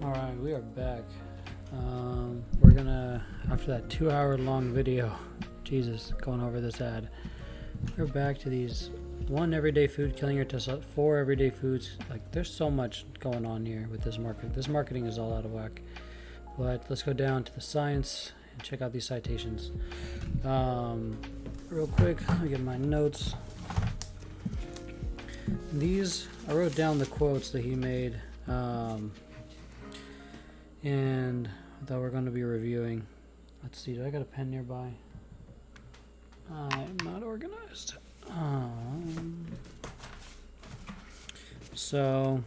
Alright, we are back. We're gonna, after that 2-hour long video, Jesus, going over this ad, we're back to these 1 everyday food killing your testosterone, 4 everyday foods. Like, there's so much going on here with this marketing. This marketing is all out of whack. But let's go down to the science and check out these citations. Real quick, let me get my notes. These, I wrote down the quotes that he made, and that we're going to be reviewing. Let's see, do I got a pen nearby? I'm not organized. So,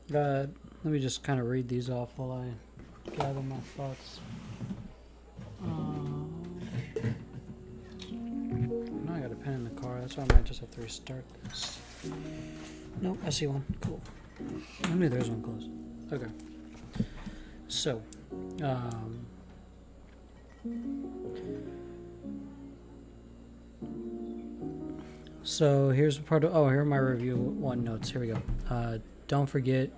let me just kind of read these off while I gather my thoughts. Now I got a pen in the car, that's why I might just have to restart this. Nope, I see one. Cool. I knew there was one close. Okay. So here's part of, here are my review 1 notes. Here we go. Don't forget,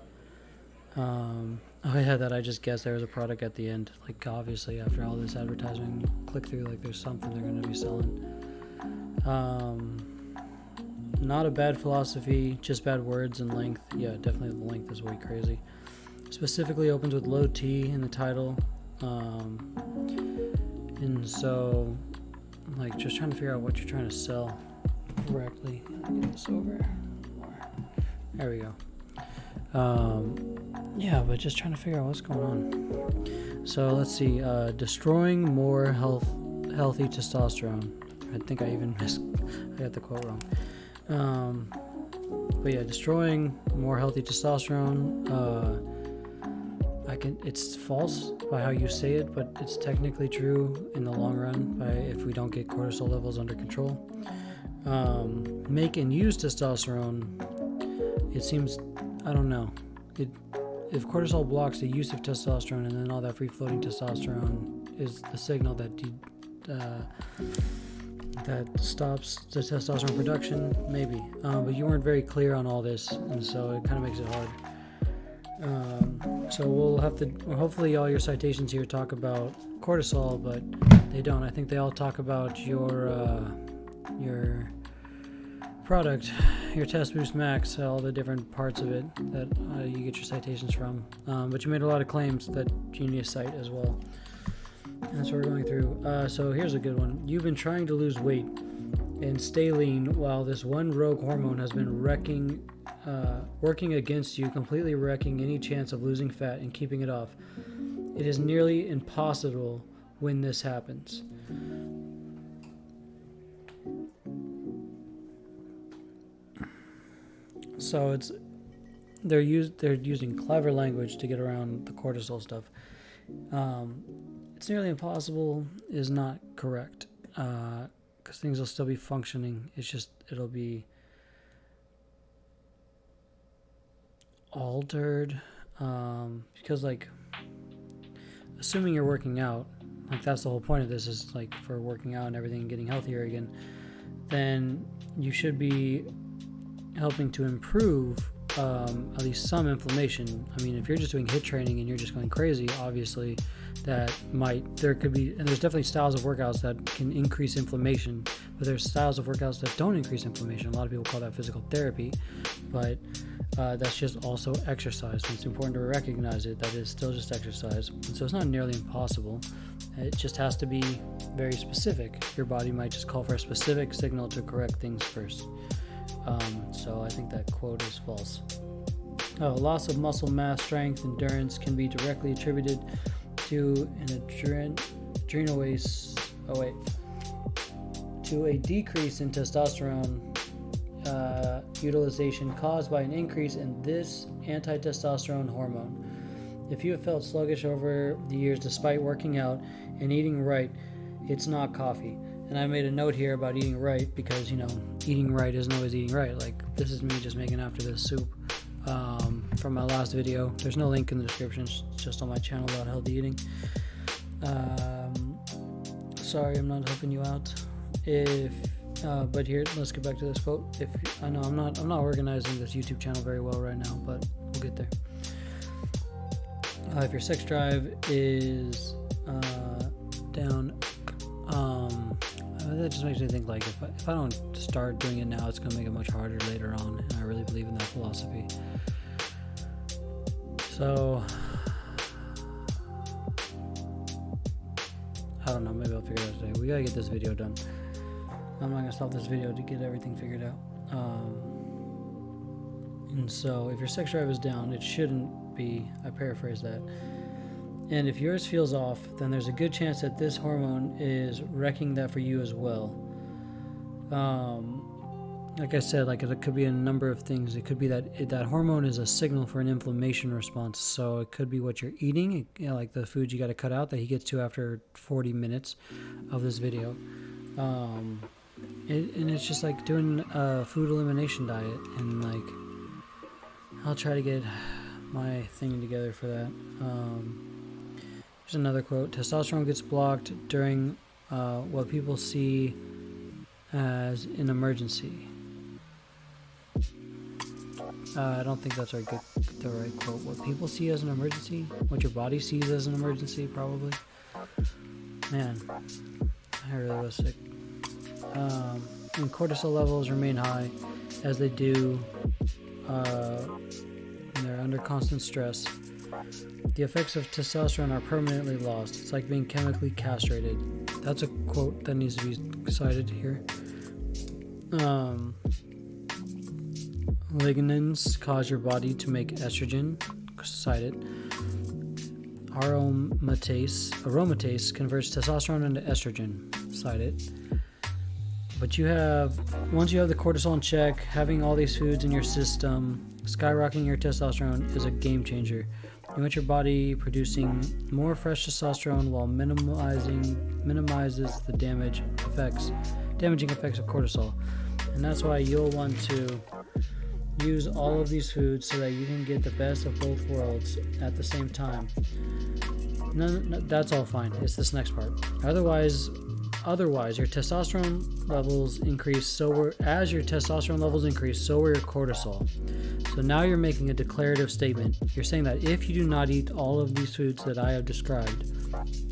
that I just guessed there was a product at the end. Like, obviously after all this advertising, click through, like there's something they're going to be selling. Not a bad philosophy, just bad words and length. Yeah, definitely the length is way crazy. Specifically opens with low T in the title. And so, like, just trying to figure out what you're trying to sell correctly. Let me get this over more. There we go. Yeah, but just trying to figure out what's going on. So let's see. Destroying more healthy testosterone. I think I got the quote wrong. But yeah, destroying more healthy testosterone. It's false by how you say it, but it's technically true in the long run if we don't get cortisol levels under control. Make and use testosterone. It seems, I don't know. If cortisol blocks the use of testosterone, and then all that free-floating testosterone is the signal that stops the testosterone production, maybe. But you weren't very clear on all this, and so it kind of makes it hard. So we'll have to, hopefully all your citations here talk about cortisol, but they don't. I think they all talk about your product, your Test Boost Max, all the different parts of it that you get your citations from. But you made a lot of claims that you need to cite as well. And that's what we're going through. So here's a good one. You've been trying to lose weight and stay lean while this one rogue hormone has been working against you, completely wrecking any chance of losing fat and keeping it off. It is nearly impossible when this happens. So they're using clever language to get around the cortisol stuff. It's nearly impossible is not correct, because things will still be functioning. It's just it'll be altered, because, like, assuming you're working out, like that's the whole point of this, is like for working out and everything and getting healthier again, then you should be helping to improve at least some inflammation. I mean, if you're just doing HIIT training and you're just going crazy, obviously there could be, and there's definitely styles of workouts that can increase inflammation, but there's styles of workouts that don't increase inflammation. A lot of people call that physical therapy, but that's just also exercise. And it's important to recognize it, that is still just exercise. And so it's not nearly impossible. It just has to be very specific. Your body might just call for a specific signal to correct things first. So I think that quote is false. Loss of muscle mass, strength, endurance can be directly attributed to to a decrease in testosterone utilization caused by an increase in this anti-testosterone hormone. If you have felt sluggish over the years despite working out and eating right, it's not coffee. And I made a note here about eating right because, eating right isn't always eating right. Like, this is me just making after this soup from my last video. There's no link in the description. It's just on my channel about healthy eating. Sorry, I'm not helping you out. But here, let's get back to this quote. I know I'm not organizing this YouTube channel very well right now, but we'll get there. If your sex drive is down, that just makes me think like if I don't start doing it now, it's going to make it much harder later on, and I really believe in that philosophy. So I don't know, maybe I'll figure it out today. We gotta get this video done. I'm not gonna stop this video to get everything figured out. And so if your sex drive is down, it shouldn't be, I paraphrase that. And if yours feels off, then there's a good chance that this hormone is wrecking that for you as well. Like I said, like it could be a number of things. It could be that that hormone is a signal for an inflammation response. So it could be what you're eating, like the foods you got to cut out that he gets to after 40 minutes of this video. And it's just like doing a food elimination diet, and like I'll try to get my thing together for that. Here's another quote: testosterone gets blocked during what people see as an emergency. I don't think that's the right quote. What people see as an emergency? What your body sees as an emergency, probably. Man, I really was sick. And cortisol levels remain high as they do when they're under constant stress. The effects of testosterone are permanently lost. It's like being chemically castrated. That's a quote that needs to be cited here. Lignans cause your body to make estrogen, cited. Aromatase converts testosterone into estrogen, cited. But once you have the cortisol in check, having all these foods in your system, skyrocketing your testosterone is a game changer. You want your body producing more fresh testosterone while minimizes the damaging effects of cortisol. And that's why you'll want to use all of these foods so that you can get the best of both worlds at the same time. No, that's all fine. It's this next part. Otherwise, your testosterone levels increase. As your testosterone levels increase, so will your cortisol. So now you're making a declarative statement. You're saying that if you do not eat all of these foods that I have described,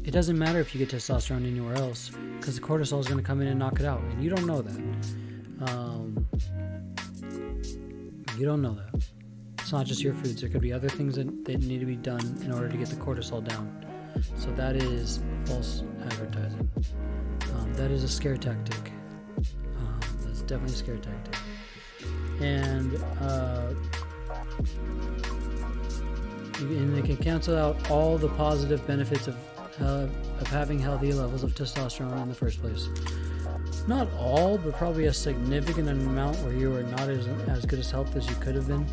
it doesn't matter if you get testosterone anywhere else, because the cortisol is going to come in and knock it out, and you don't know that. You don't know that. It's not just your foods. There could be other things that need to be done in order to get the cortisol down. So that is false advertising. That is a scare tactic. That's definitely a scare tactic. And they can cancel out all the positive benefits of having healthy levels of testosterone in the first place. Not all, but probably a significant amount where you were not as good as health as you could have been.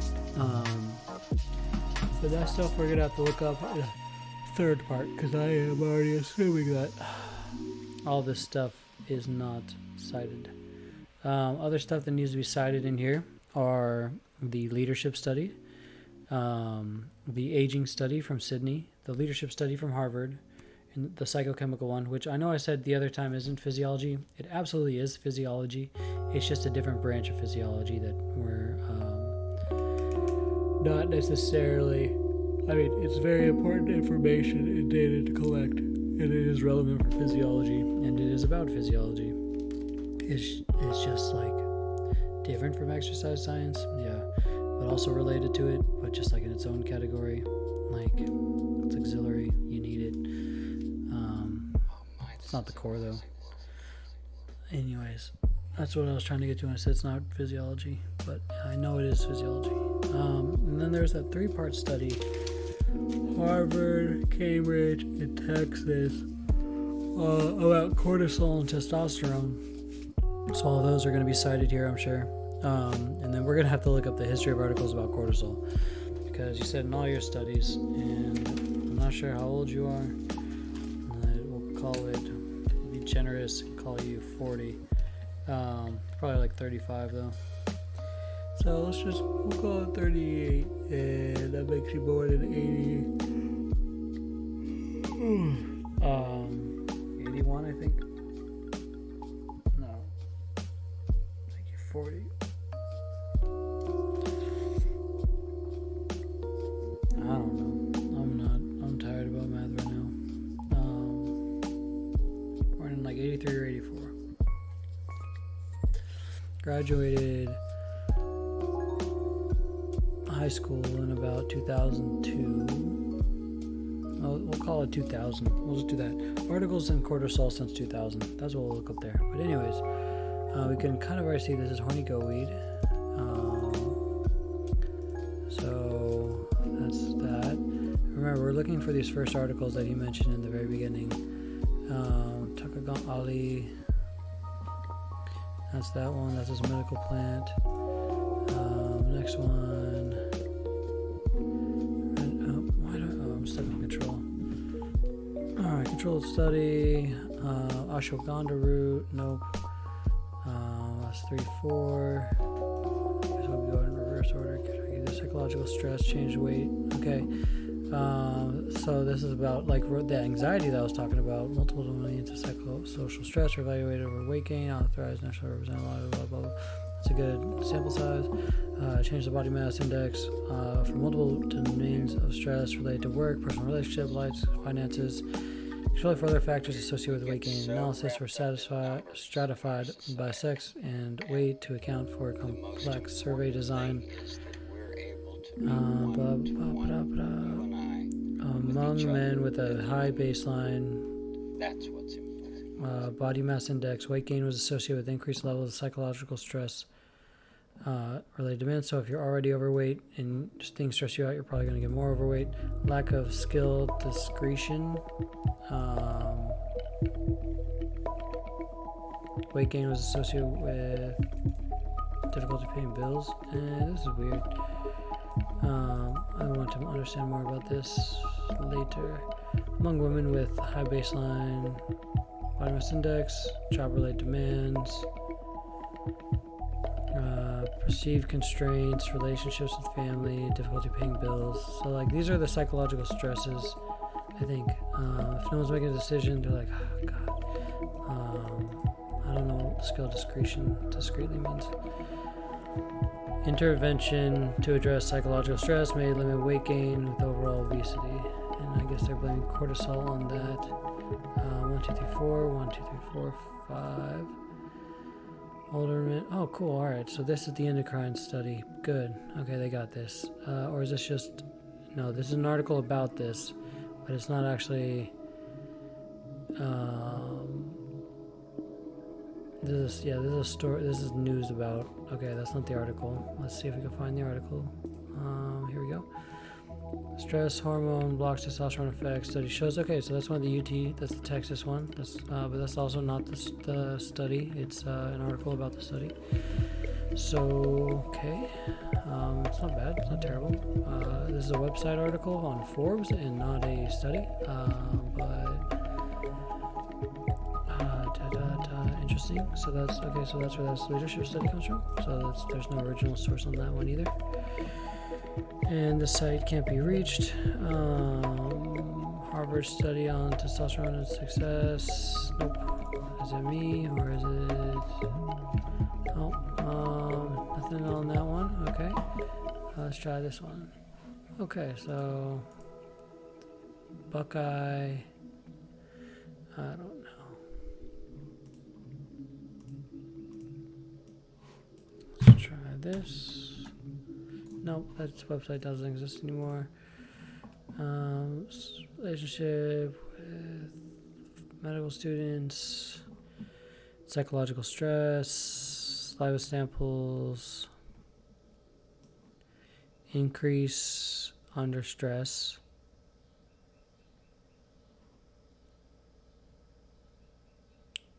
But that stuff we're going to have to look up in a third part, because I am already assuming that all this stuff is not cited. Other stuff that needs to be cited in here are the leadership study, the aging study from Sydney, the leadership study from Harvard, and the psychochemical one, which I know I said the other time isn't physiology. It absolutely is physiology. It's just a different branch of physiology that we're not necessarily... I mean, it's very important information and data to collect, and it is relevant for physiology, and it is about physiology. It's just like different from exercise science, yeah, but also related to it, but just like in its own category. Like, it's auxiliary, you need it. It's not the core though. Anyways, that's what I was trying to get to when I said it's not physiology, but I know it is physiology. And then there's that 3-part study, Harvard, Cambridge, and Texas, about cortisol and testosterone. So all those are going to be cited here, I'm sure. And then we're going to have to look up the history of articles about cortisol, because you said in all your studies, and I'm not sure how old you are. We'll call it, be generous, and call you 40. Probably like 35 though. So we'll call it 38, and that makes you more than 80. 81, I think. No, I think you're 40. I don't know. 83 or 84. Graduated high school in about 2002. We'll call it 2000. We'll just do that. Articles in cortisol since 2000. That's what we'll look up there. But anyways, we can kind of already see this is horny goat weed. So that's that. Remember, we're looking for these first articles that he mentioned in the very beginning. Takagon Ali. That's that one. That's his medical plant. Next one. I'm stuck in control. Alright, controlled study. Ashwagandha root. Nope. That's 3, 4. Guess we'll go in reverse order. The psychological stress, change weight. Okay. So this is about like the anxiety that I was talking about. Multiple domains of psychosocial stress are evaluated over weight gain, authorized, national representative, blah, blah, blah. That's a good sample size. Change the body mass index for multiple domains of stress related to work, personal relationship, life, finances. Control for other factors associated with weight gain. Analysis were stratified by sex and weight to account for complex survey design. Among men with a high baseline body mass index, weight gain was associated with increased levels of psychological stress related to men. So if you're already overweight and things stress you out, you're probably going to get more overweight. Lack of skill discretion. Weight gain was associated with difficulty paying bills. This is weird. I want to understand more about this later. Among women with high baseline body mass index, job-related demands, perceived constraints, relationships with family, difficulty paying bills. So, like, these are the psychological stresses, I think. If no one's making a decision, they're like, oh, God. I don't know what skill discreetly means. Intervention to address psychological stress may limit weight gain with overall obesity. And I guess they're blaming cortisol on that. 1, 2, 3, 4. 1, 2, 3, 4, 5. Older men. Oh, cool. All right. So this is the endocrine study. Good. Okay, they got this. Or is this just... No, this is an article about this, but it's not actually... This is a story. This is news about... Okay, that's not the article. Let's see if we can find the article. Here we go. Stress hormone blocks testosterone effects. Study shows. Okay, so that's one of the UT. That's the Texas one. But that's also not the study. It's an article about the study. So okay, it's not bad. It's not terrible. This is a website article on Forbes and not a study. Interesting. So that's okay. So that's where this leadership study comes from. So there's no original source on that one either. And the site can't be reached. Harvard study on testosterone and success. Nope. Is it me or is it? Oh, nothing on that one. Okay. Let's try this one. Okay, so Buckeye. I don't know. Let's try this. Nope, that website doesn't exist anymore. Relationship with medical students, psychological stress, saliva samples, increase under stress.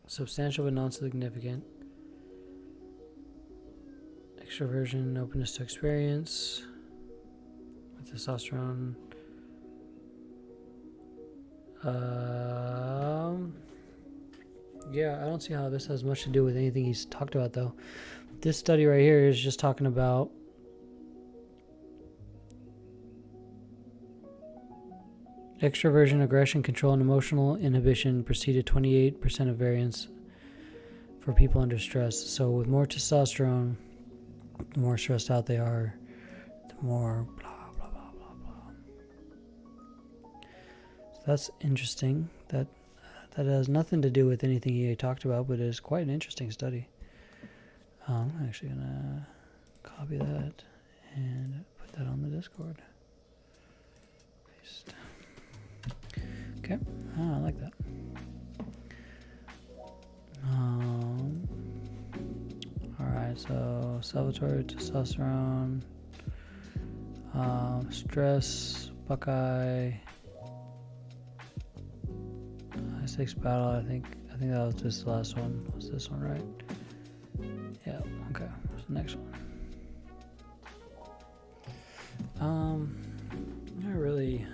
Substantial but non-significant. Extroversion, openness to experience with testosterone. Yeah, I don't see how this has much to do with anything he's talked about, though. This study right here is just talking about extroversion, aggression, control, and emotional inhibition preceded 28% of variance for people under stress. So with more testosterone, the more stressed out they are, the more blah, blah, blah, blah, blah. So that's interesting that that has nothing to do with anything he talked about, but is quite an interesting study. I'm actually going to copy that and put that on the Discord. Paste. Okay, I like that. Alright, so salvatore, testosterone, stress, Buckeye, I6 battle. I think that was just the last one. Was this one right? Yeah. Okay. What's the next one? Not really.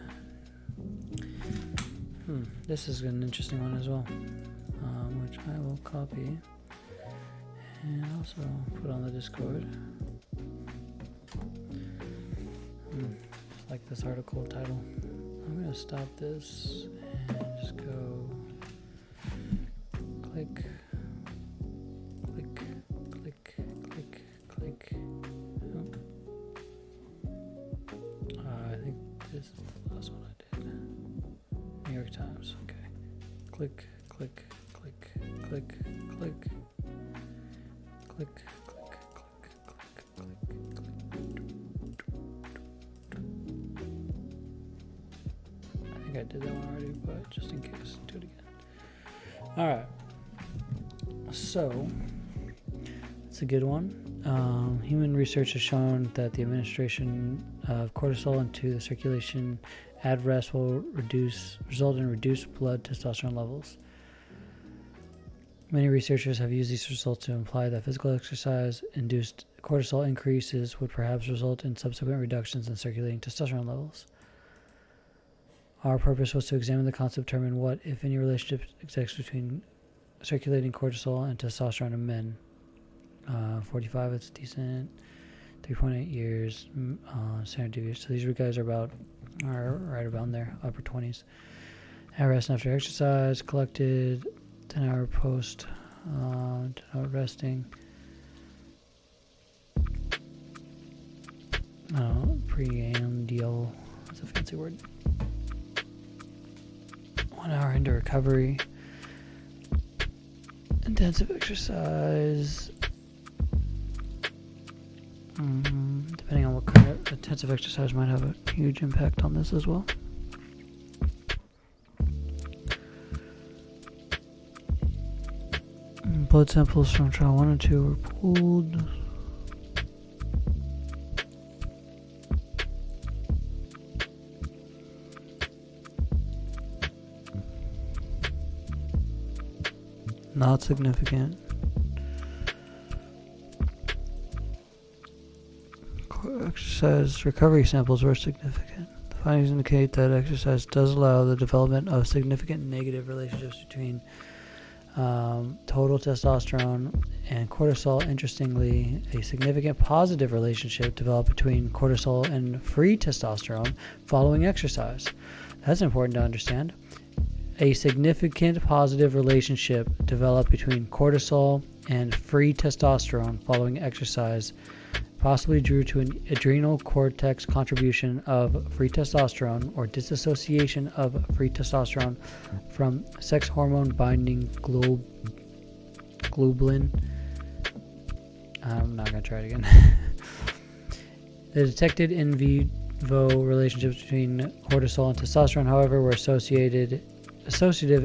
This is an interesting one as well, which I will copy and also put on the Discord. Just like this article title. I'm gonna stop this and just go click, click, click, click, click. I think this is the last one I did. New York Times. Okay. Click, click, click, click, click, click, click, click, click, click, click. I think I did that one already, but just in case, do it again. All right. So it's a good one. Human research has shown that the administration of cortisol into the circulation at rest will result in reduced blood testosterone levels. Many researchers have used these results to imply that physical exercise-induced cortisol increases would perhaps result in subsequent reductions in circulating testosterone levels. Our purpose was to examine the concept, determine what, if any, relationship exists between circulating cortisol and testosterone in men. 45, it's decent. 3.8 years, standard deviation. So these guys are right about in there, upper 20s. At rest and after exercise, collected 10-hour post, 10-hour resting. Pre-andial, that's a fancy word. 1 hour into recovery. Intensive exercise. Depending on what kind of intensive exercise might have a huge impact on this as well. Blood samples from trial 1 and 2 were pulled. Not significant. Exercise recovery samples were significant. The findings indicate that exercise does allow the development of significant negative relationships between total testosterone and cortisol. Interestingly, a significant positive relationship developed between cortisol and free testosterone following exercise. That's important to understand. A significant positive relationship developed between cortisol and free testosterone following exercise, possibly due to an adrenal cortex contribution of free testosterone or dissociation of free testosterone from sex hormone binding globulin. I'm not going to try it again. The detected in vivo relationships between cortisol and testosterone, however, were associative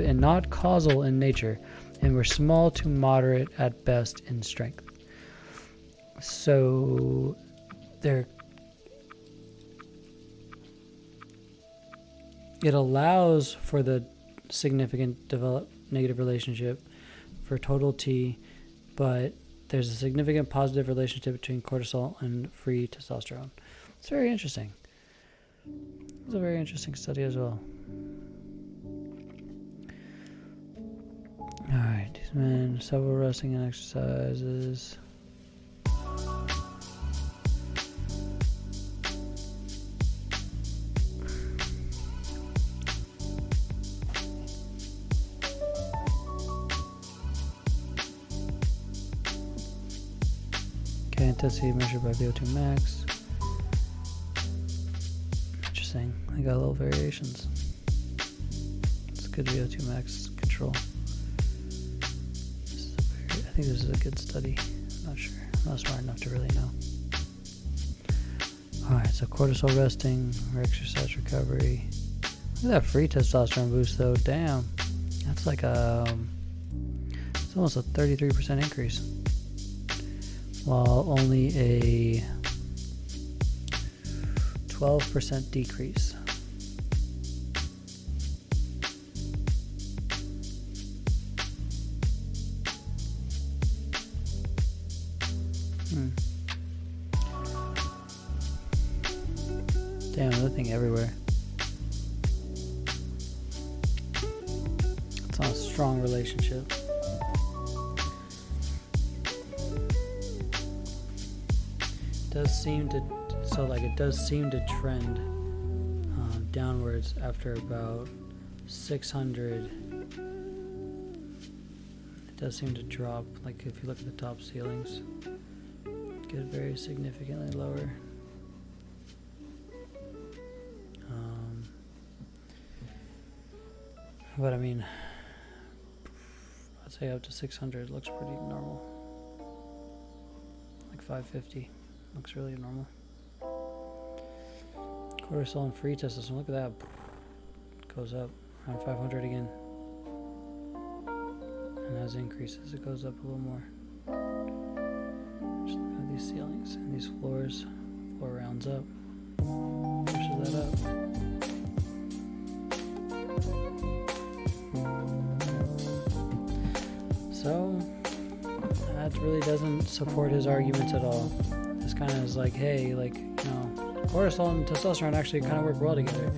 and not causal in nature, and were small to moderate at best in strength. So it allows for the significant negative relationship for total T, but there's a significant positive relationship between cortisol and free testosterone. It's very interesting. It's a very interesting study as well. Alright, these men, several resting and exercises. Okay, intensity measured by VO2 max. Interesting. They got little variations. It's good VO2 max control. natural. I think this is a good study. I'm not sure. I'm not smart enough to really know. Alright, so cortisol resting or exercise recovery. Look at that free testosterone boost though. Damn. That's like it's almost a 33% increase. While only a 12% decrease. Damn, another thing everywhere. It's not a strong relationship. It does seem to trend downwards after about 600. It does seem to drop, like if you look at the top ceilings, get very significantly lower. But I mean, I'd say up to 600 looks pretty normal. Like 550 looks really normal. Cortisol and free testosterone, look at that. It goes up around 500 again. And as it increases, it goes up a little more. Just look at these ceilings and these floors. Floor rounds up. Pushes that up. So, that really doesn't support his arguments at all. This kind of is like, hey, like, you know, cortisol and testosterone actually kind of work well together.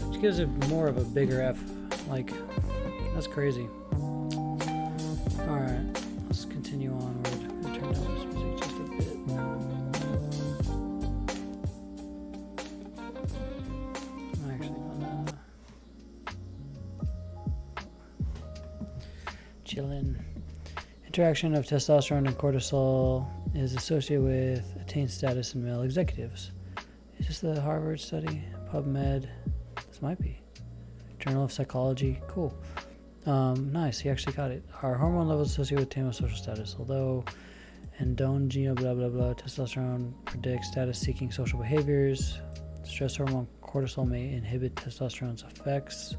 Which gives it more of a bigger F. Like, that's crazy. Alright, let's continue onward. I'm going to turn down this music just a bit. I'm actually going to chill in. Interaction of testosterone and cortisol is associated with attained status in male executives. Is this the Harvard study? PubMed? This might be. Journal of Psychology. Cool. Nice. He actually got it. Our hormone levels associated with attainment of social status. Although endogenous blah blah blah testosterone predicts status-seeking social behaviors, stress hormone cortisol may inhibit testosterone's effects.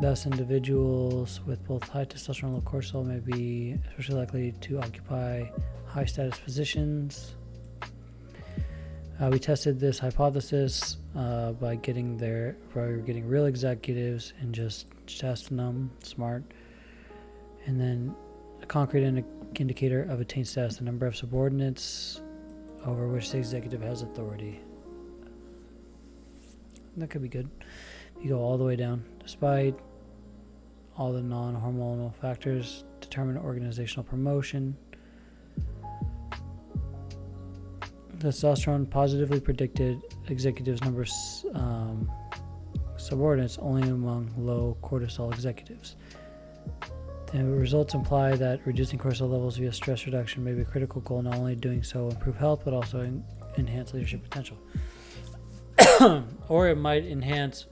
Thus, individuals with both high testosterone and low cortisol may be especially likely to occupy high status positions. We tested this hypothesis by getting real executives and just testing them, smart, and then a concrete indicator of attained status, the number of subordinates over which the executive has authority. That could be good. You go all the way down. Despite all the non-hormonal factors determine organizational promotion, testosterone positively predicted executives' number subordinates only among low cortisol executives. The results imply that reducing cortisol levels via stress reduction may be a critical goal, not only doing so improve health, but also enhance leadership potential. Or it might enhance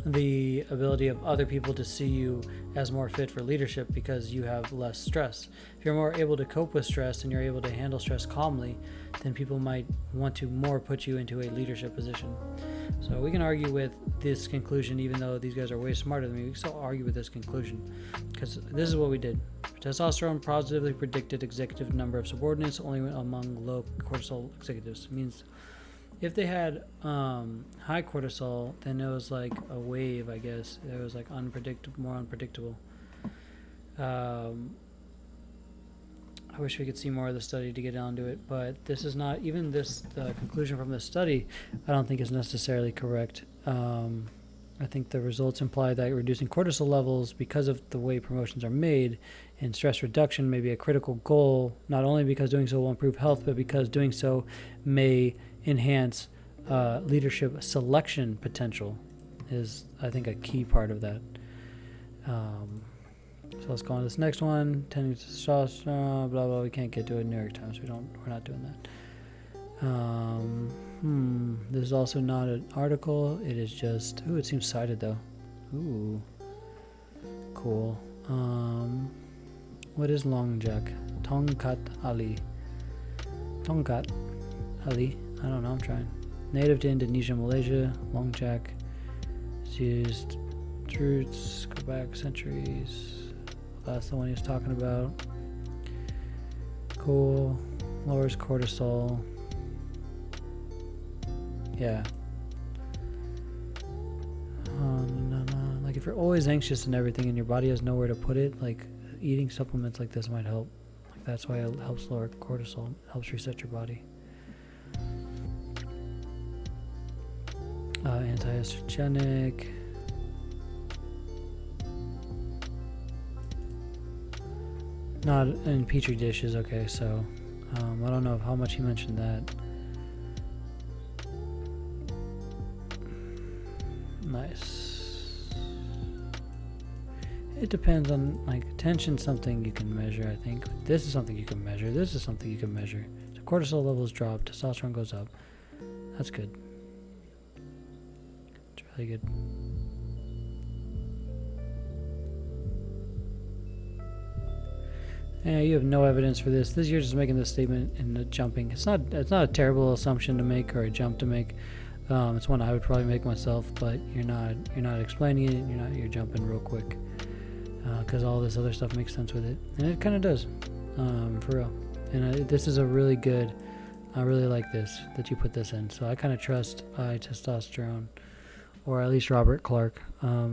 the ability of other people to see you as more fit for leadership because you have less stress. If you're more able to cope with stress and you're able to handle stress calmly, then people might want to more put you into a leadership position. So we can argue with this conclusion, even though these guys are way smarter than me. We can still argue with this conclusion because this is what we did. Testosterone positively predicted executive number of subordinates only among low cortisol executives. It means if they had high cortisol, then it was like a wave, I guess. It was like more unpredictable. I wish we could see more of the study to get down to it, but this is not, even this, the conclusion from this study, I don't think is necessarily correct. I think the results imply that reducing cortisol levels because of the way promotions are made and stress reduction may be a critical goal, not only because doing so will improve health, but because doing so may enhance leadership selection potential is, I think, a key part of that. So let's go on to this next one. Tending to testosterone, blah blah. We can't get to it in New York Times. We're not doing that. This is also not an article. It is just. Ooh, it seems cited though. Ooh. Cool. What is Longjack? Tongkat Ali. Tongkat Ali. I don't know, I'm trying. Native to Indonesia, Malaysia. Longjack is used roots, go back centuries. That's the one he was talking about. Cool. Lowers cortisol. Yeah. Like if you're always anxious and everything and your body has nowhere to put it, like eating supplements like this might help. Like that's why it helps lower cortisol, helps reset your body. Anti-estrogenic. Not in petri dishes. Okay, so I don't know how much he mentioned that. Nice. It depends on, like, tension, something you can measure, I think. This is something you can measure. This is something you can measure. So cortisol levels drop, testosterone goes up. That's good. It's really good. Yeah, you have no evidence for this. You're just making this statement and jumping. It's not a terrible assumption to make or a jump to make. It's one I would probably make myself, but you're not explaining it. You're jumping real quick because all this other stuff makes sense with it, and it kind of does, for real. And this is a really good. I really like this that you put this in. So I kind of trust testosterone, or at least Robert Clark, a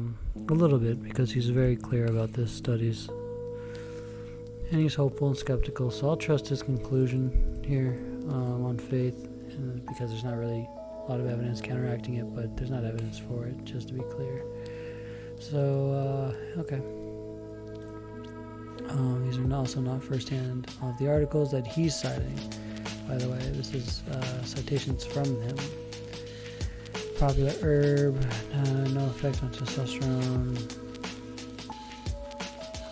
little bit because he's very clear about this studies, and he's hopeful and skeptical. So I'll trust his conclusion here on faith, and because there's not really a lot of evidence counteracting it, but there's not evidence for it, just to be clear. So, okay. These are also not firsthand of the articles that he's citing. By the way, this is citations from him. Popular herb, no effect on testosterone.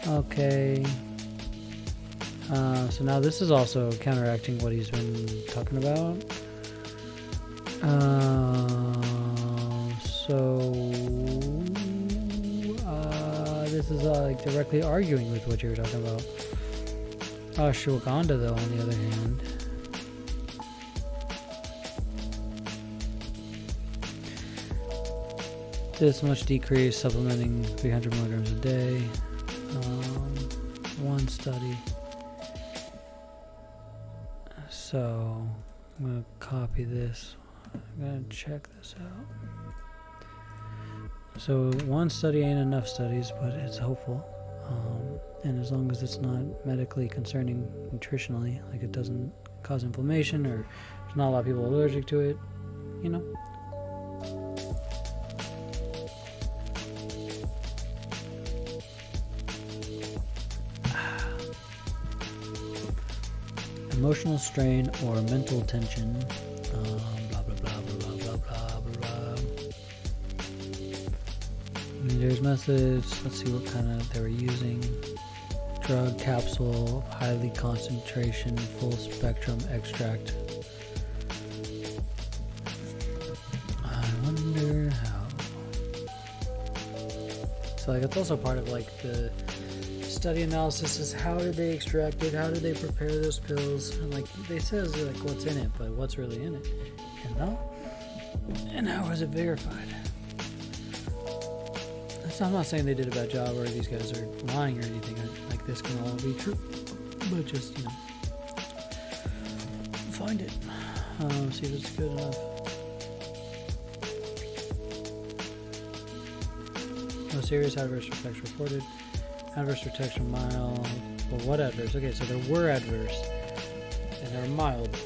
Okay. So now this is also counteracting what he's been talking about. This is like directly arguing with what you were talking about. Ashwagandha, though, on the other hand, this much decrease, supplementing 300 milligrams a day. One study. So I'm going to copy this. I'm going to check this out. So one study ain't enough studies, but it's hopeful. And as long as it's not medically concerning nutritionally, like it doesn't cause inflammation or there's not a lot of people allergic to it, you know. Emotional strain or mental tension. Blah, blah, blah, blah, blah, blah, blah, blah. There's methods. Let's see what kind of they were using. Drug, capsule, highly concentration, full spectrum extract. I wonder how. So like it's also part of like the study analysis is how did they extract it, how did they prepare those pills, and like they says like what's in it, but what's really in it, you know? And how was it verified? So I'm not saying they did a bad job or these guys are lying or anything like this can all be true, but just, you know, find it, see if it's good enough. No serious adverse effects reported. Adverse effects are mild. Well, what adverse? Okay, so there were adverse, and they were mild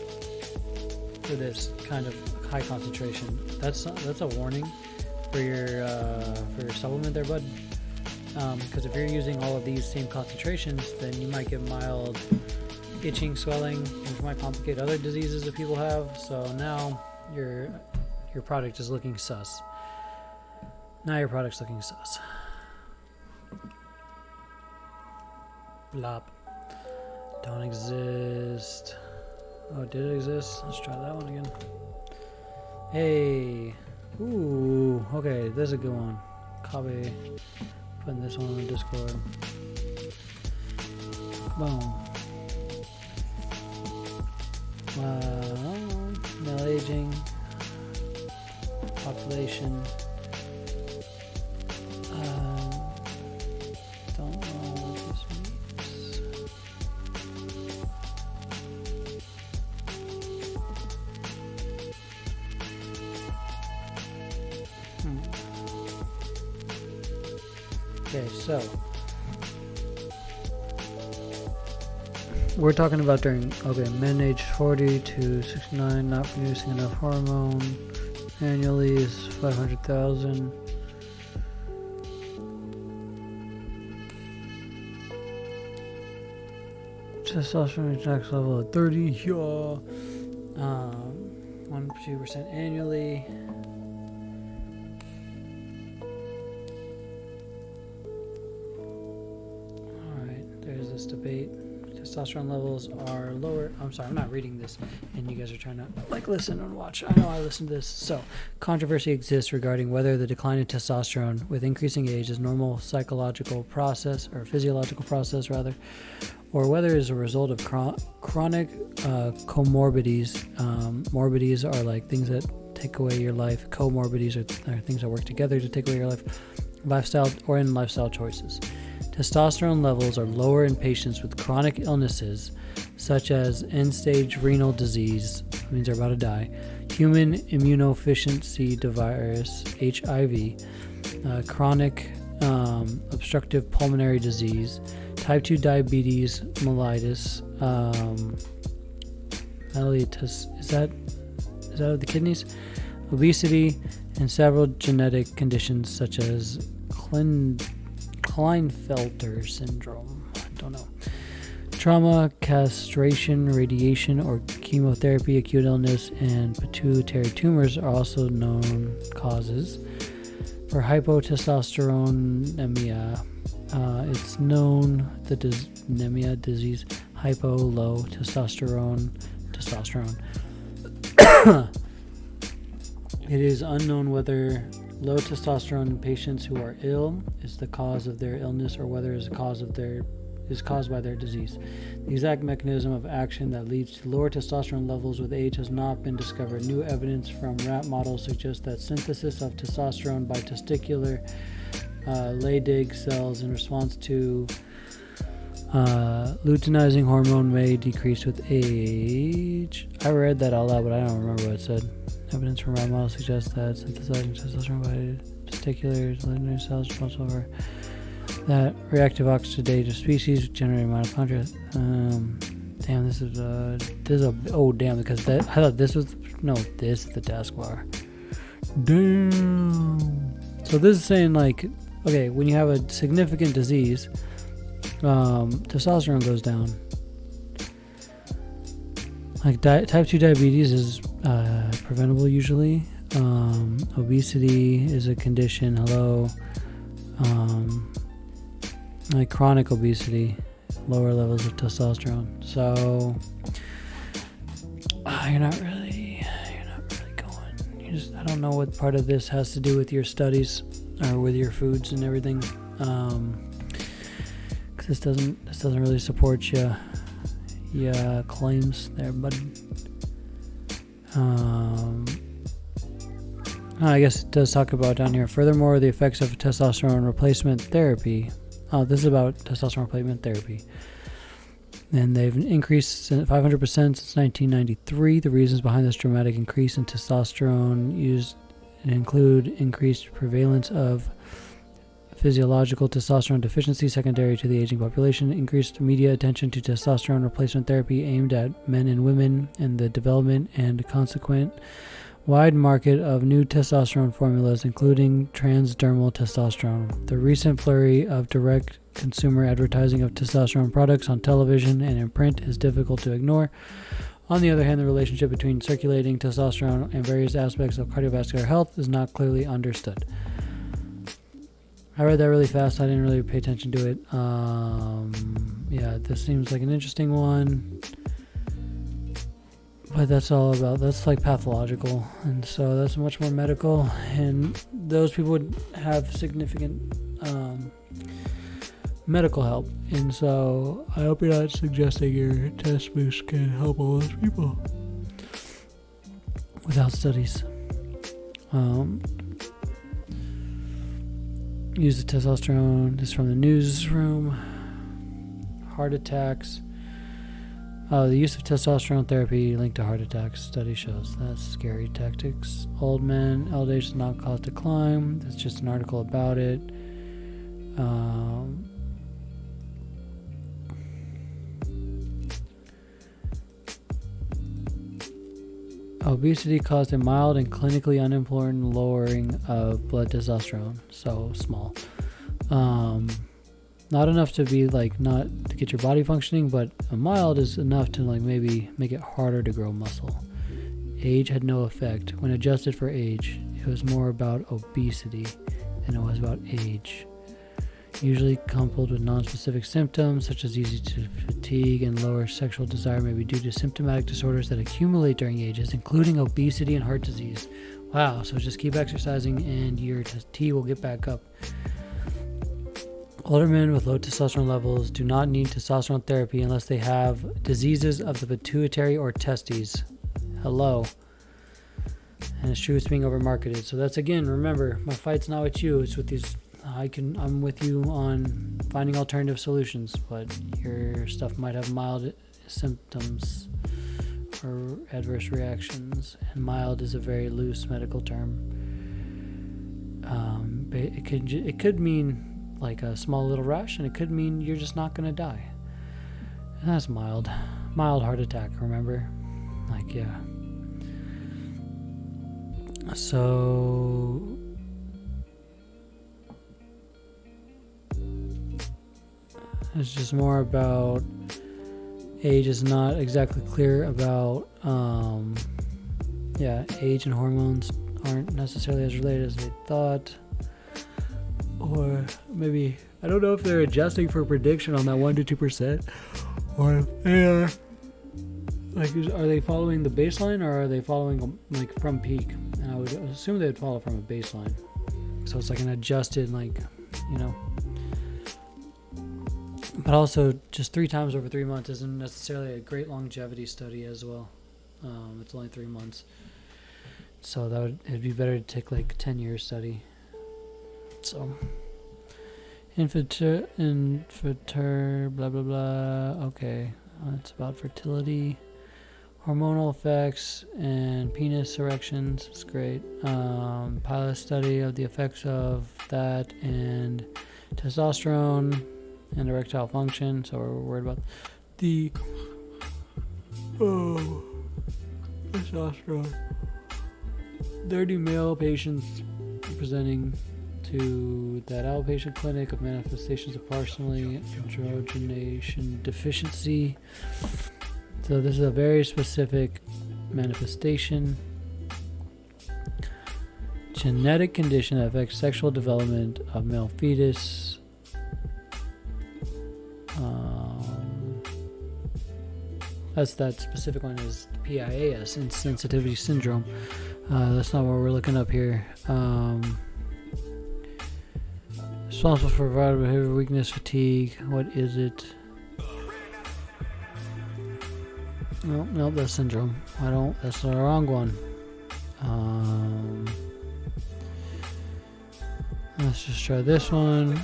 for this kind of high concentration. That's a warning for your supplement there, bud. Because if you're using all of these same concentrations, then you might get mild itching, swelling, which might complicate other diseases that people have. So now your product is looking sus. Now your product's looking sus. Blop. Don't exist. Oh, did it exist? Let's try that one again. Hey. Ooh. Okay, this is a good one. Copy. Putting this one on the Discord. Boom. Male aging, population. Don't know what this means. Okay, so we're talking about during men aged 40 to 69 not producing enough hormone annually is 500,000. Testosterone max level at 30. 1-2% annually. Alright, there's this debate. Testosterone levels are lower. I'm sorry, I'm not reading this, and you guys are trying to listen and watch. I know I listen to this. So, controversy exists regarding whether the decline in testosterone with increasing age is normal psychological process or physiological process rather, or whether it is a result of chronic comorbidities. Morbidities are like things that take away your life. Comorbidities are things that work together to take away your life, lifestyle choices. Testosterone levels are lower in patients with chronic illnesses such as end-stage renal disease, means they're about to die, human immunodeficiency virus, HIV, chronic obstructive pulmonary disease, type 2 diabetes mellitus, is that of the kidneys, obesity, and several genetic conditions such as Klinefelter syndrome. I don't know. Trauma, castration, radiation, or chemotherapy, acute illness, and pituitary tumors are also known causes. For hypotestosteronemia, it's known the anemia disease, low testosterone. It is unknown whether low testosterone in patients who are ill is the cause of their illness or whether it is caused by their disease. The exact mechanism of action that leads to lower testosterone levels with age has not been discovered. New evidence from rat models suggests that synthesis of testosterone by testicular Leydig cells in response to luteinizing hormone may decrease with age. I read that out loud, but I don't remember what it said. Evidence from rat models suggests that synthesizing testosterone by testicular Leydig cells responsible for that reactive oxidative species generating mitochondria. Damn, this is because I thought this was this is the taskbar. Damn. So this is saying when you have a significant disease, testosterone goes down. Type 2 diabetes is preventable usually. Obesity is a condition. Chronic obesity, lower levels of testosterone. So you're not really going. I don't know what part of this has to do with your studies or with your foods and everything. Because this doesn't really support your claims there, bud. I guess it does talk about down here. Furthermore, the effects of testosterone replacement therapy. This is about testosterone replacement therapy. And they've increased 500% since 1993. The reasons behind this dramatic increase in testosterone used include increased prevalence of physiological testosterone deficiency secondary to the aging population, increased media attention to testosterone replacement therapy aimed at men and women, and the development and consequent wide market of new testosterone formulas, including transdermal testosterone. The recent flurry of direct consumer advertising of testosterone products on television and in print is difficult to ignore. On the other hand, the relationship between circulating testosterone and various aspects of cardiovascular health is not clearly understood. I read that really fast. I didn't really pay attention to it. This seems like an interesting one. But that's pathological, and so that's much more medical, and those people would have significant medical help. And so I hope you're not suggesting your test boost can help all those people without studies. Use the testosterone. This is from the newsroom. Heart attacks. The use of testosterone therapy linked to heart attacks. Study shows that's scary tactics. Old men, old age does not cause decline. That's just an article about it. Obesity caused a mild and clinically unimportant lowering of blood testosterone. So small. Not enough to be like not to get your body functioning, but a mild is enough to like maybe make it harder to grow muscle. Age had no effect. When adjusted for age, it was more about obesity than it was about age. Usually coupled with non-specific symptoms such as easy to fatigue and lower sexual desire may be due to symptomatic disorders that accumulate during ages, including obesity and heart disease. Wow, so just keep exercising and your T will get back up. Older men with low testosterone levels do not need testosterone therapy unless they have diseases of the pituitary or testes. Hello. And it's true it's being overmarketed. So that's, again, remember, my fight's not with you, it's with these. I'm with you on finding alternative solutions, but your stuff might have mild symptoms or adverse reactions, and mild is a very loose medical term. It could mean like a small little rash, and it could mean you're just not going to die. And that's mild heart attack, remember? Like, yeah. So it's just more about age is not exactly clear about age and hormones aren't necessarily as related as they thought, or maybe I don't know if they're adjusting for prediction on that 1 to 2%, or if they are like, are they following the baseline or are they following like from peak? And I would assume they'd follow from a baseline, so it's like an adjusted, like, you know. But also, just 3 times over 3 months isn't necessarily a great longevity study as well. It's only 3 months, so it'd be better to take like a 10-year study. So, infertility, blah blah blah. Okay, it's about fertility, hormonal effects, and penis erections. It's great. Pilot study of the effects of that and testosterone and erectile function. So we're worried about the testosterone. 30 male patients presenting to that outpatient clinic of manifestations of partially androgenation deficiency. So this is a very specific manifestation. Genetic condition that affects sexual development of male fetus. That specific one is PIAS, insensitivity syndrome. That's not what we're looking up here. Responsible for vital behavior, weakness, fatigue. What is it? Nope, that's syndrome. That's the wrong one. Let's just try this one.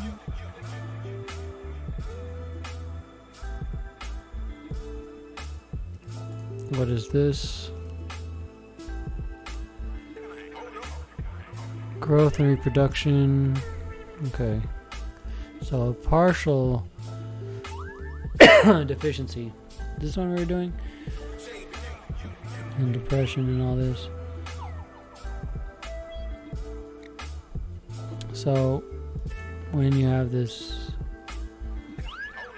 What is this? Growth and reproduction. Okay. So partial deficiency. This one we were doing? And depression and all this. So when you have this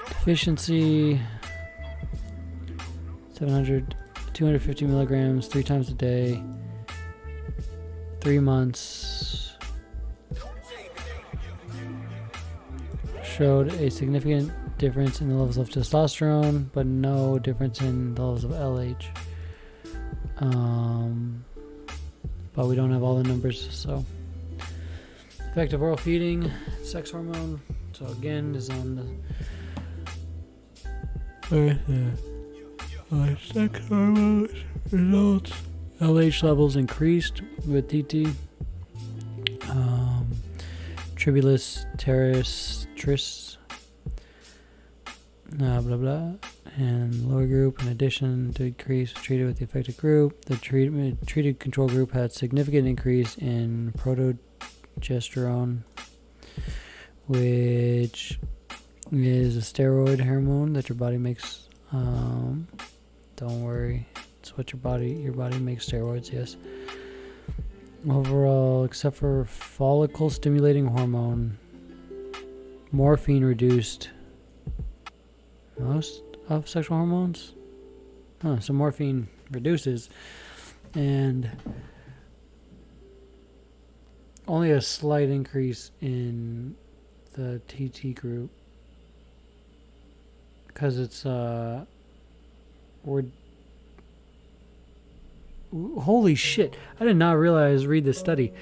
deficiency, 250 milligrams 3 times a day, 3 months, showed a significant difference in the levels of testosterone, but no difference in the levels of LH. But we don't have all the numbers. So effect of oral feeding, sex hormone. So So again, is on the sex hormones results. LH levels increased with TT. Tribulus terrestris, blah blah, and lower group in addition decrease treated with the affected group. The treated control group had significant increase in progesterone, which is a steroid hormone that your body makes. Don't worry, it's what your body makes steroids. Yes. Overall, except for follicle stimulating hormone, morphine reduced most of sexual hormones. So morphine reduces, and only a slight increase in the TT group, because it's holy shit, I did not read this study.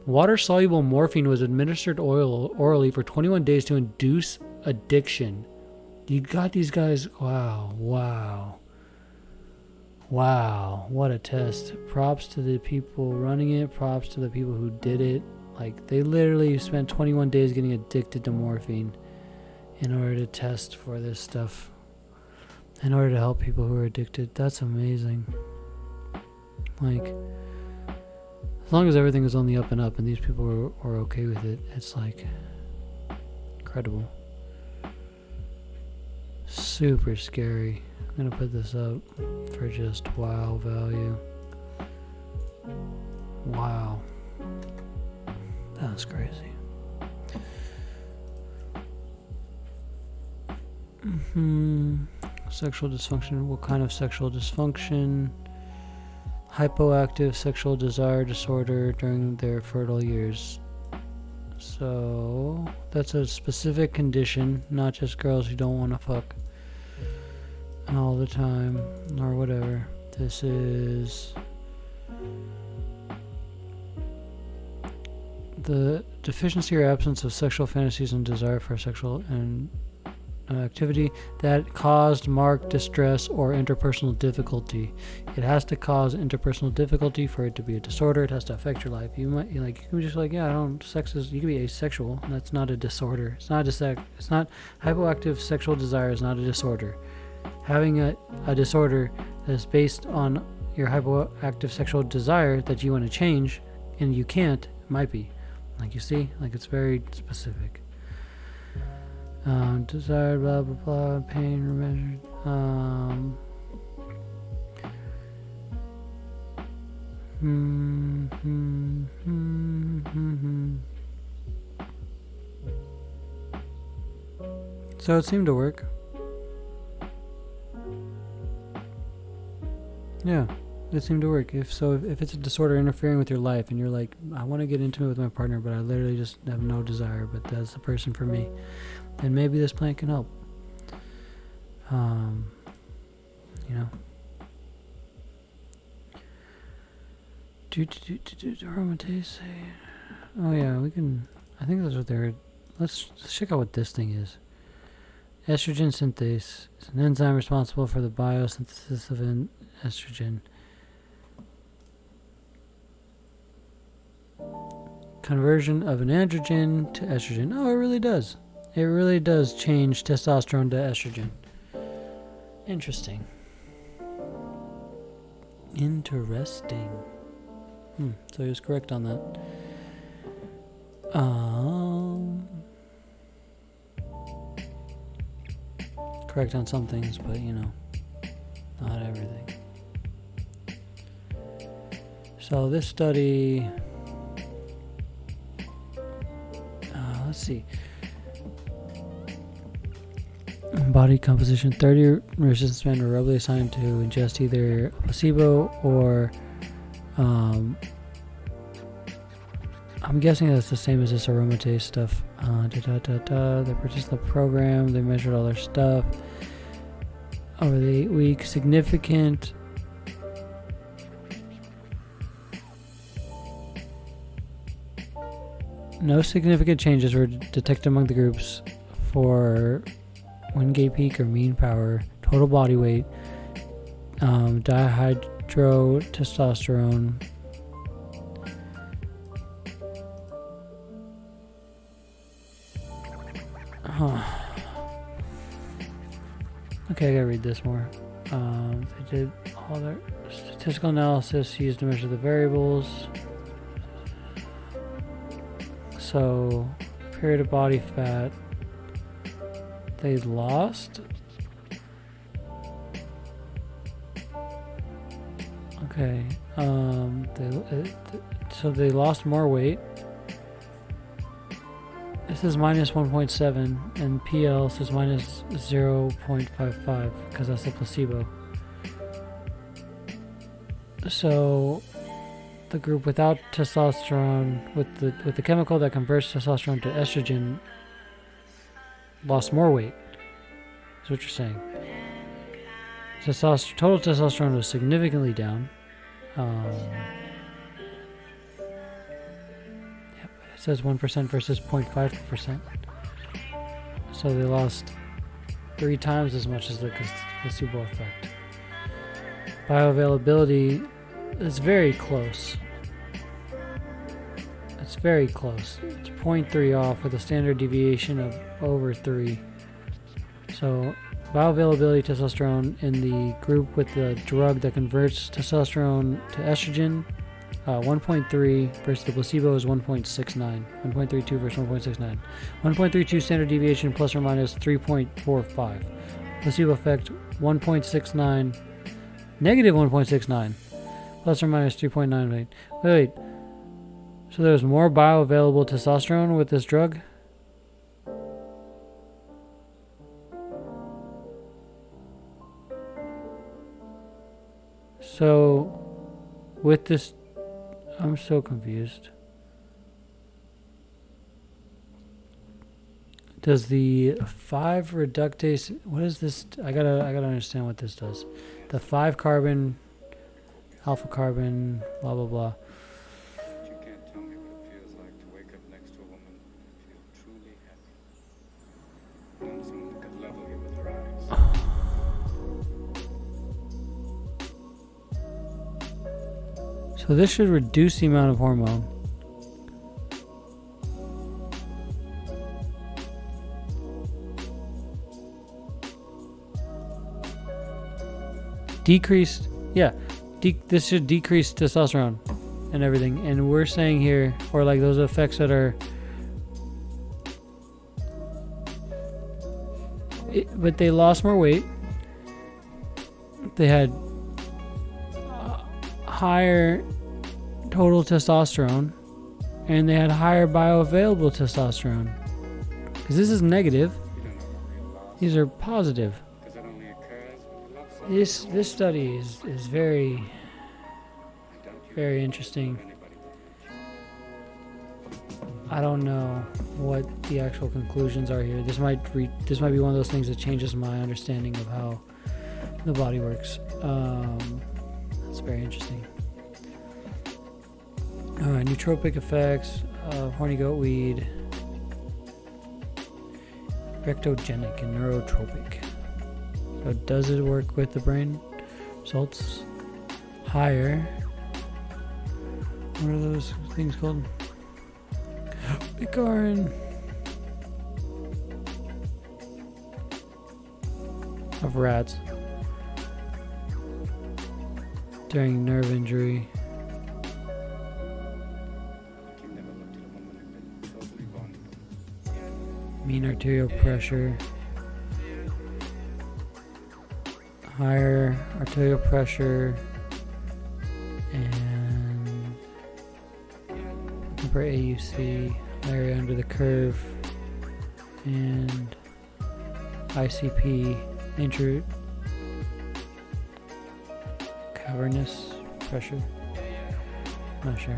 Water-soluble morphine was administered orally for 21 days to induce addiction. You got these guys. Wow. What a test. Props to the people running it. Props to the people who did it. Like, they literally spent 21 days getting addicted to morphine in order to test for this stuff. In order to help people who are addicted. That's amazing. Like, as long as everything is on the up and up and these people are okay with it, it's like incredible. Super scary. I'm gonna put this up for just wow value. Wow. That's crazy. Sexual dysfunction. What kind of sexual dysfunction? Hypoactive sexual desire disorder during their fertile years. So that's a specific condition, not just girls who don't want to fuck all the time or whatever. This is the deficiency or absence of sexual fantasies and desire for sexual and activity that caused marked distress or interpersonal difficulty. It has to cause interpersonal difficulty for it to be a disorder. It has to affect your life. You can be just like, yeah, you can be asexual. That's not a disorder. It's not hypoactive sexual desire is not a disorder. Having a disorder that's based on your hypoactive sexual desire that you want to change and you can't, might be. Like, you see, like, it's very specific. Desire, blah blah blah, pain measured. So it seemed to work. Yeah, it seemed to work. If it's a disorder interfering with your life and you're like, I want to get intimate with my partner, but I literally just have no desire, but that's the person for me, then maybe this plant can help. You know. Aromatase. Oh yeah, we can. I think that's what they're. Let's check out what this thing is. Estrogen synthase is an enzyme responsible for the biosynthesis of estrogen. Conversion of an androgen to estrogen. Oh, it really does. It really does change testosterone to estrogen. Interesting. So he was correct on that. Correct on some things, but not everything. So this study, let's see. Body composition, 30 resistance men were roughly assigned to ingest either placebo or I'm guessing that's the same as this aromatase stuff. They purchased the program, they measured all their stuff. Over the 8 weeks, significant no significant changes were detected among the groups for Wingate peak or mean power, total body weight, dihydrotestosterone, okay, I gotta read this more. They did all their statistical analysis used to measure the variables. So, period of body fat, they lost. Okay, so they lost more weight. This is minus 1.7, and PL says minus 0.55 because that's the placebo. So the group without testosterone, with the chemical that converts testosterone to estrogen, lost more weight. Is what you're saying. Total testosterone was significantly down. It says 1% versus 0.5%. So they lost 3 times as much as the placebo effect. Bioavailability is very close. It's very close. It's 0.3 off with a standard deviation of over 3. So bioavailability testosterone in the group with the drug that converts testosterone to estrogen, 1.3 versus the placebo is 1.69. 1.32 versus 1.69. 1.32 standard deviation plus or minus 3.45. Placebo effect 1.69, negative 1.69, plus or minus 3.98. Wait. So there's more bioavailable testosterone with this drug? So, with this, I'm so confused. Does the 5 reductase, what is this? I gotta understand what this does. The 5 carbon, alpha carbon, blah blah blah. You can't tell me what it feels like to wake up next to a woman and feel truly happy. Knowing someone that could level you with her eyes. So this should reduce the amount of hormone. Decreased, yeah. This should decrease testosterone and everything. And we're saying here, or like those effects that are, but they lost more weight. They had higher total testosterone, and they had higher bioavailable testosterone. Because this is negative, these are positive. This study is very, very interesting. I don't know what the actual conclusions are here. This might be one of those things that changes my understanding of how the body works. That's very interesting. Nootropic effects of horny goat weed. Rectogenic and neurotropic. So does it work with the brain? Results higher. What are those things called? Picarin. Of rats during nerve injury. Mean arterial pressure. Higher arterial pressure and upper AUC, area under the curve, and ICP, cavernous pressure. Not sure.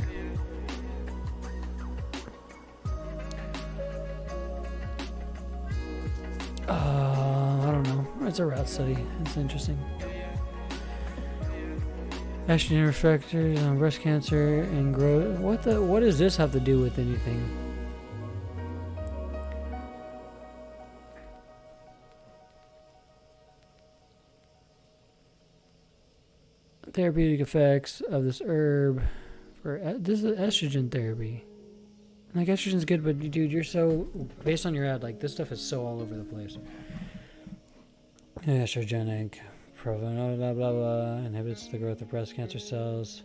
I don't know. It's a rat study. It's interesting. Estrogen effectors on breast cancer and growth. What does this have to do with anything? therapeutic effects of this herb. This is estrogen therapy. Like, estrogen's good, but dude, you're so, based on your ad, like, this stuff is so all over the place. Estrogenic, blah, blah, blah, inhibits the growth of breast cancer cells.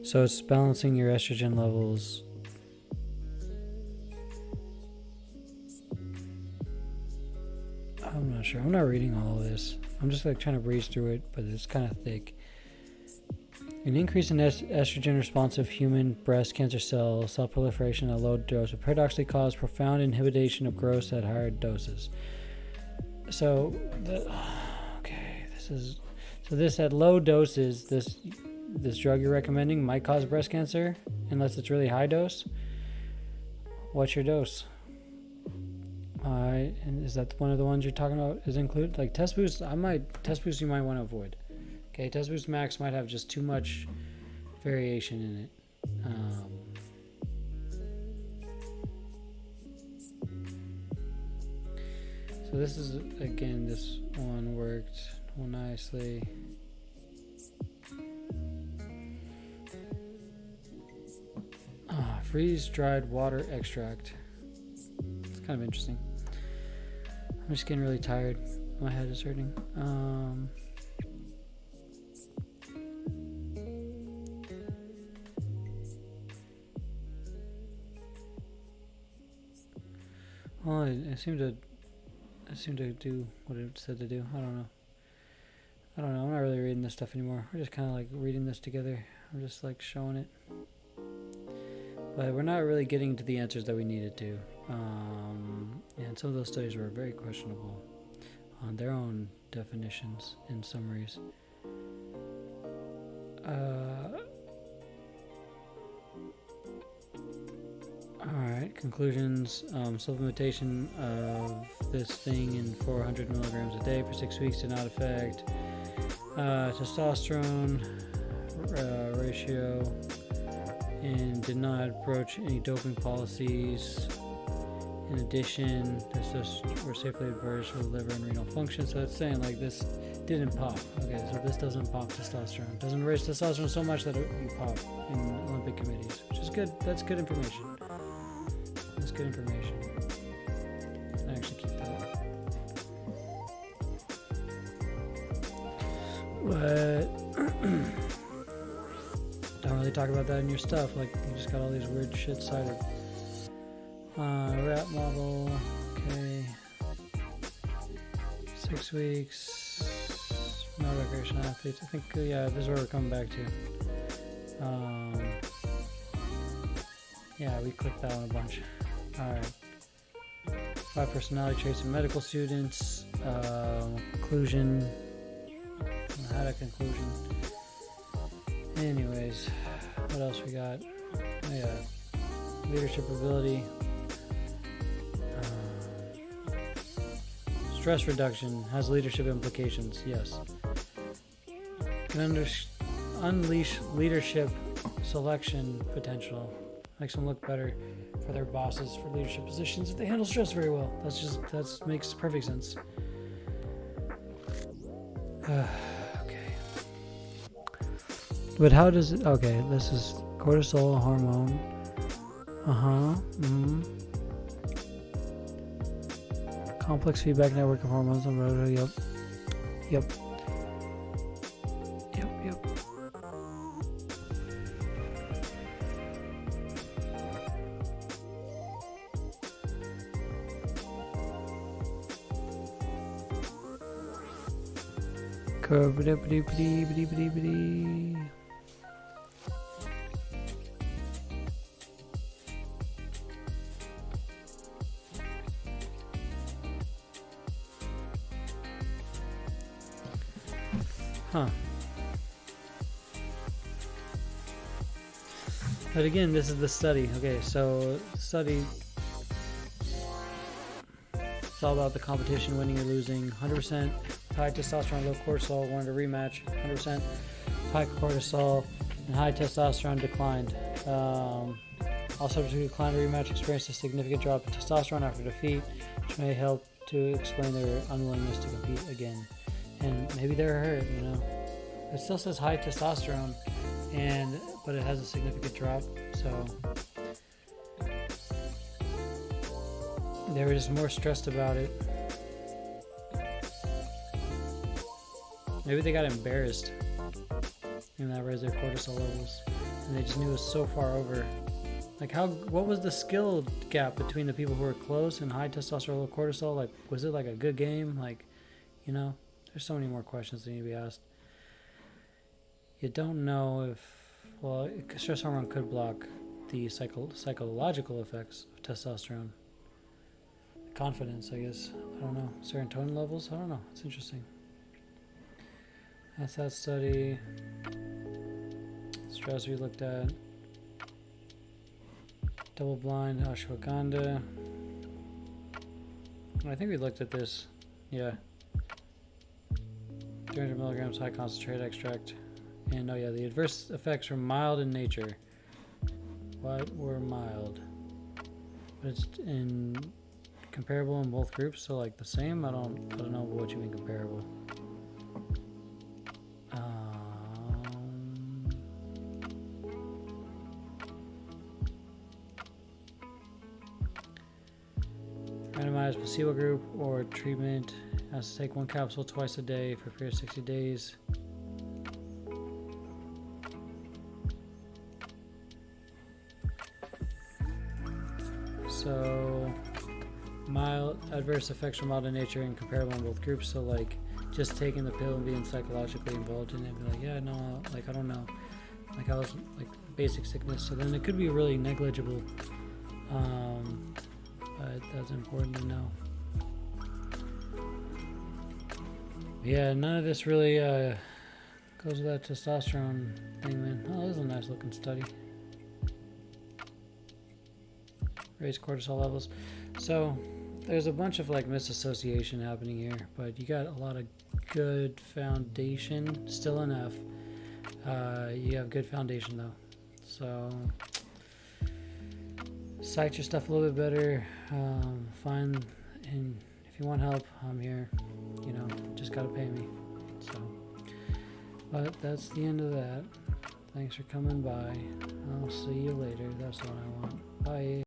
So it's balancing your estrogen levels. I'm not sure. I'm not reading all of this. I'm just like trying to breeze through it, but it's kind of thick. An increase in estrogen responsive human breast cancer cell proliferation at low dose would paradoxically cause profound inhibition of growth at higher doses. So, this at low doses, this drug you're recommending might cause breast cancer unless it's really high dose. What's your dose? And is that one of the ones you're talking about is included? Like test boost, you might want to avoid. Okay, test boost max might have just too much variation in it. So this is, again, this one worked nicely. Freeze-dried water extract. It's kind of interesting. I'm just getting really tired. My head is hurting. Well, I seem to do what it said to do. I don't know. I'm not really reading this stuff anymore. We're just kind of like reading this together. I'm just like showing it. But we're not really getting to the answers that we needed to. And some of those studies were very questionable on their own definitions and summaries. Alright, conclusions. Supplementation of this thing in 400 milligrams a day for 6 weeks did not affect testosterone ratio and did not approach any doping policies. In addition, this were safely adverse for liver and renal function. So it's saying like this didn't pop. Okay, so this doesn't pop testosterone. It doesn't raise testosterone so much that you pop in Olympic committees, which is good. That's good information. That's good information. I actually keep that. But don't really talk about that in your stuff. Like, you just got all these weird shit cited. Rat model. Okay. 6 weeks. No recreational athletes. I think, yeah, this is where we're coming back to. Yeah, we clicked that one a bunch. Alright. 5 personality traits of medical students. Conclusion. I had a conclusion. Anyways, what else we got? Oh, yeah. Leadership ability. Stress reduction has leadership implications. Yes. Can unleash leadership selection potential. Makes them look better for their bosses for leadership positions if they handle stress very well. That makes perfect sense. Okay. But how does it? Okay, this is cortisol hormone. Complex feedback network of hormones on road. Yep. Huh. But again, this is the study. Okay, so study. It's all about the competition, winning or losing. 100% high testosterone, low cortisol. Wanted a rematch. 100% high cortisol, and high testosterone declined. All subjects who declined a rematch experienced a significant drop in testosterone after defeat, which may help to explain their unwillingness to compete again. And maybe they're hurt, you know. It still says high testosterone, but it has a significant drop, so they were just more stressed about it. Maybe they got embarrassed and that raised their cortisol levels, and they just knew it was so far over. Like, what was the skill gap between the people who were close and high testosterone, low cortisol? Like, was it like a good game? Like, you know, there's so many more questions that need to be asked. You don't know if, well, stress hormone could block the psychological effects of testosterone. Confidence, I guess. I don't know. Serotonin levels? I don't know. It's interesting. That's that study. Stress we looked at. Double-blind ashwagandha. I think we looked at this. Yeah. 300 milligrams high concentrate extract. And oh yeah, the adverse effects were mild in nature. What were mild? But it's comparable in both groups, so like the same. I don't know what you mean comparable. Randomized placebo group or treatment has to take 1 capsule twice a day for a period of 60 days. So mild adverse effects are mild in nature and comparable in both groups. So like just taking the pill and being psychologically involved in it, be like, yeah, no, like I don't know, like I was like basic sickness. So then it could be really negligible. But that's important to know. Yeah, none of this really goes with that testosterone thing, man. Oh, this is a nice looking study. Raise cortisol levels. So there's a bunch of like misassociation happening here, but you got a lot of good foundation, still enough. You have good foundation though. So cite your stuff a little bit better. And if you want help, I'm here. You know, just gotta pay me. So, but that's the end of that. Thanks for coming by. I'll see you later. That's what I want. Bye.